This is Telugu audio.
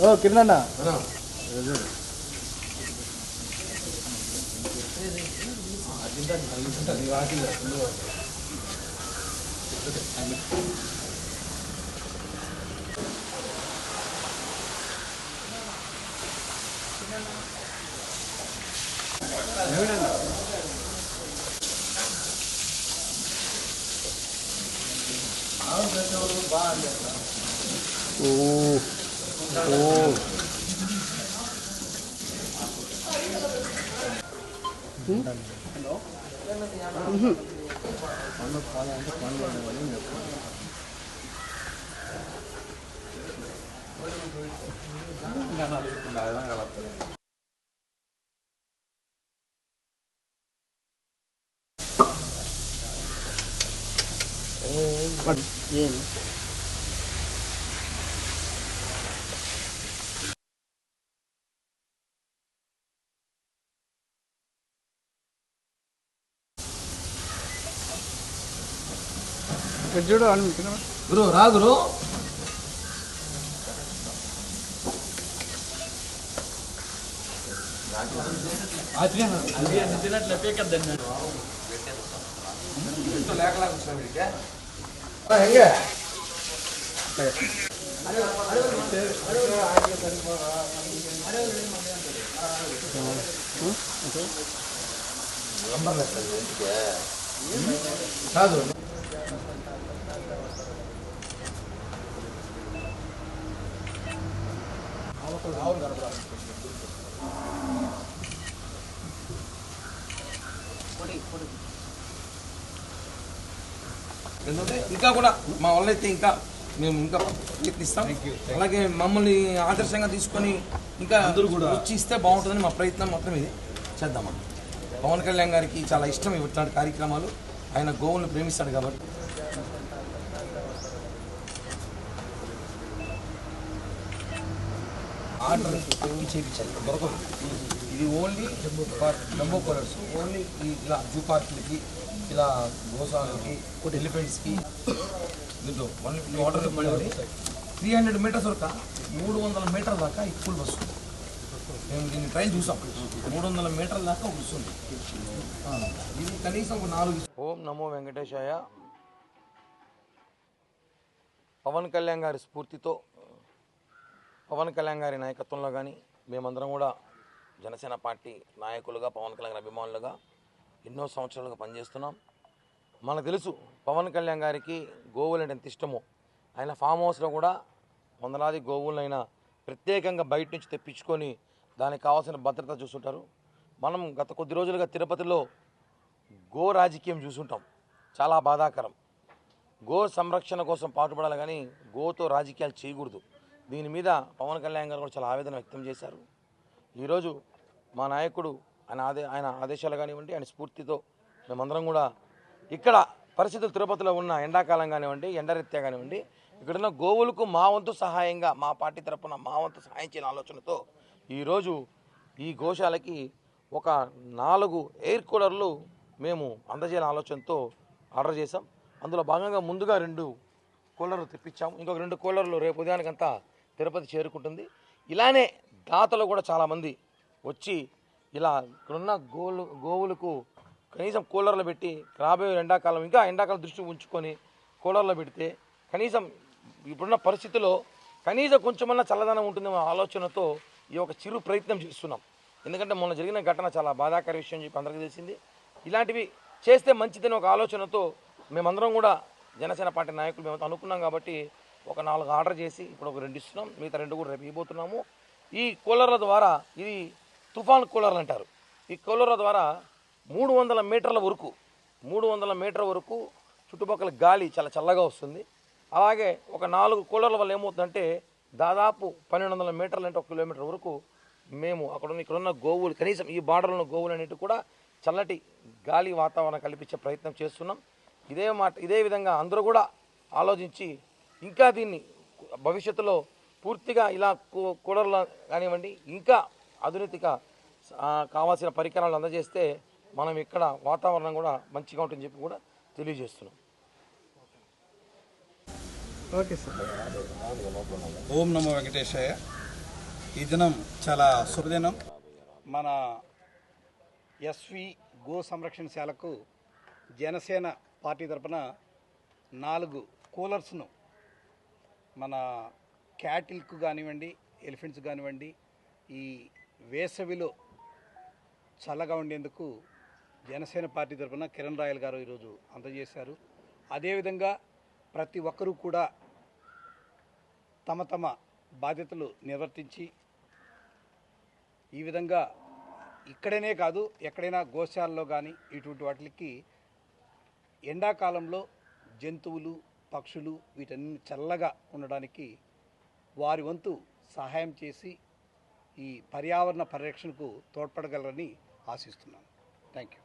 ఓ కిరణ్ చూడు గురు రా గురు కాదు ఇంకా కూడా మా వాళ్ళైతే ఇంకా మేము ఇంకా ప్రయత్నిస్తాం. అలాగే మమ్మల్ని ఆదర్శంగా తీసుకొని ఇంకా అందరూ కూడా వచ్చి ఇస్తే బాగుంటుందని మా ప్రయత్నం మాత్రం ఇది చేద్దామని. పవన్ కళ్యాణ్ గారికి చాలా ఇష్టం ఇట్లాంటి కార్యక్రమాలు. ఆయన గోవులను ప్రేమిస్తాడు కాబట్టి ఆర్డర్ చేయించాలి దొరకదు. ఇది ఓన్లీ జంబో కలర్స్ ఓన్లీ ఇలా జూ పార్కులకి ఇలా గోశాలకి ఎలిఫెంట్స్కి దీంట్లో ఆర్డర్ 300 మీటర్స్ వరకు 300 మీటర్ల దాకా ఈ స్కూల్ బస్సు మేము దీన్ని ట్రైన్ చూసాం. 300 మీటర్ల దాకా వస్తుంది. ఇది కనీసం ఒక 4. ఓం నమో వెంకటేశాయ. పవన్ కళ్యాణ్ గారి స్ఫూర్తితో పవన్ కళ్యాణ్ గారి నాయకత్వంలో కానీ మేమందరం కూడా జనసేన పార్టీ నాయకులుగా పవన్ కళ్యాణ్ అభిమానులుగా ఎన్నో సంవత్సరాలుగా పనిచేస్తున్నాం. మనకు తెలుసు పవన్ కళ్యాణ్ గారికి గోవులు అంటే ఎంత ఇష్టమో. ఆయన ఫామ్ హౌస్లో కూడా వందలాది గోవులైనా ప్రత్యేకంగా బయట నుంచి తెప్పించుకొని దానికి కావాల్సిన భద్రత చూస్తుంటారు. మనం గత కొద్ది రోజులుగా తిరుపతిలో గో రాజకీయం చూస్తుంటాం. చాలా బాధాకరం. గో సంరక్షణ కోసం పాటుపడాలి కానీ గోతో రాజకీయాలు చేయకూడదు. దీని మీద పవన్ కళ్యాణ్ గారు కూడా చాలా ఆవేదన వ్యక్తం చేశారు. ఈరోజు మా నాయకుడు ఆయన ఆదేశాలు కానివ్వండి, ఆయన స్ఫూర్తితో మేమందరం కూడా ఇక్కడ పరిస్థితులు తిరుపతిలో ఉన్న ఎండాకాలం కానివ్వండి, ఎండరీత్యా కానివ్వండి, ఇక్కడున్న గోవులకు మా వంతు సహాయంగా మా పార్టీ తరఫున మా వంతు సహాయం చేయాలని ఆలోచనతో ఈరోజు ఈ గోశాలకి ఒక 4 ఎయిర్ కూలర్లు మేము అందజేయాలని ఆలోచనతో ఆర్డర్ చేసాం. అందులో భాగంగా ముందుగా 2 కూలర్లు తెప్పించాము. ఇంకొక 2 కూలర్లు రేపు ఉదయానికంతా తిరుపతి చేరుకుంటుంది. ఇలానే దాతలు కూడా చాలామంది వచ్చి ఇలా ఇక్కడున్న గోవులకు కనీసం కూలర్లు పెట్టి రాబోయే ఎండాకాలం ఇంకా ఎండాకాలం దృష్టి ఉంచుకొని కూలర్లు పెడితే కనీసం ఇప్పుడున్న పరిస్థితిలో కనీసం కొంచెమన్నా చల్లదనం ఉంటుందేమో ఆలోచనతో ఈ ఒక చిరు ప్రయత్నం చేస్తున్నాం. ఎందుకంటే మొన్న జరిగిన ఘటన చాలా బాధాకర విషయం చెప్పి అందరికీ తెలిసింది. ఇలాంటివి చేస్తే మంచిదని ఒక ఆలోచనతో మేమందరం కూడా జనసేన పార్టీ నాయకులు మేము అనుకున్నాం కాబట్టి ఒక 4 ఆర్డర్ చేసి ఇప్పుడు ఒక 2 ఇస్తున్నాం. మిగతా 2 కూడా రేపు ఇవ్వబోతున్నాము. ఈ కూలర్ల ద్వారా ఇది తుఫాన్ కూలర్లు అంటారు. ఈ కూలర్ల ద్వారా 300 మీటర్ల వరకు చుట్టుపక్కల గాలి చాలా చల్లగా వస్తుంది. అలాగే ఒక 4 కూలర్ల వల్ల ఏమవుతుందంటే దాదాపు 1200 మీటర్లు అంటే 1 కిలోమీటర్ వరకు మేము ఇక్కడున్న గోవులు కనీసం ఈ బార్డర్లో ఉన్న గోవులు అనేవి కూడా చల్లటి గాలి వాతావరణం కల్పించే ప్రయత్నం చేస్తున్నాం. ఇదే విధంగా అందరూ కూడా ఆలోచించి ఇంకా దీన్ని భవిష్యత్తులో పూర్తిగా ఇలా కూలర్లు కానివ్వండి ఇంకా ఆధునిక కావాల్సిన పరికరాలు అందజేస్తే మనం ఇక్కడ వాతావరణం కూడా మంచిగా ఉంటుందని చెప్పి కూడా తెలియజేస్తున్నాం. Okay sir. ఓం నమో వెంకటేశాయ. ఈ దినం చాలా శుభదినం. మన ఎస్వి గో సంరక్షణశాలకు జనసేన పార్టీ తరపున 4 కూలర్స్ను మన క్యాటిల్కు కానివ్వండి, ఎలిఫెంట్స్ కానివ్వండి, ఈ వేసవిలో చల్లగా ఉండేందుకు జనసేన పార్టీ తరపున కిరణ్ రాయల్ గారు ఈరోజు అందజేశారు. అదేవిధంగా ప్రతి ఒక్కరూ కూడా తమ తమ బాధ్యతలు నిర్వర్తించి ఈ విధంగా ఇక్కడనే కాదు ఎక్కడైనా గోశాలలో కానీ ఇటువంటి వాటికి ఎండాకాలంలో జంతువులు, పక్షులు వీటన్ని చల్లగా ఉండడానికి వారి వంతు సహాయం చేసి ఈ పర్యావరణ పరిరక్షణకు తోడ్పడగలరని ఆశిస్తున్నాను. Thank you.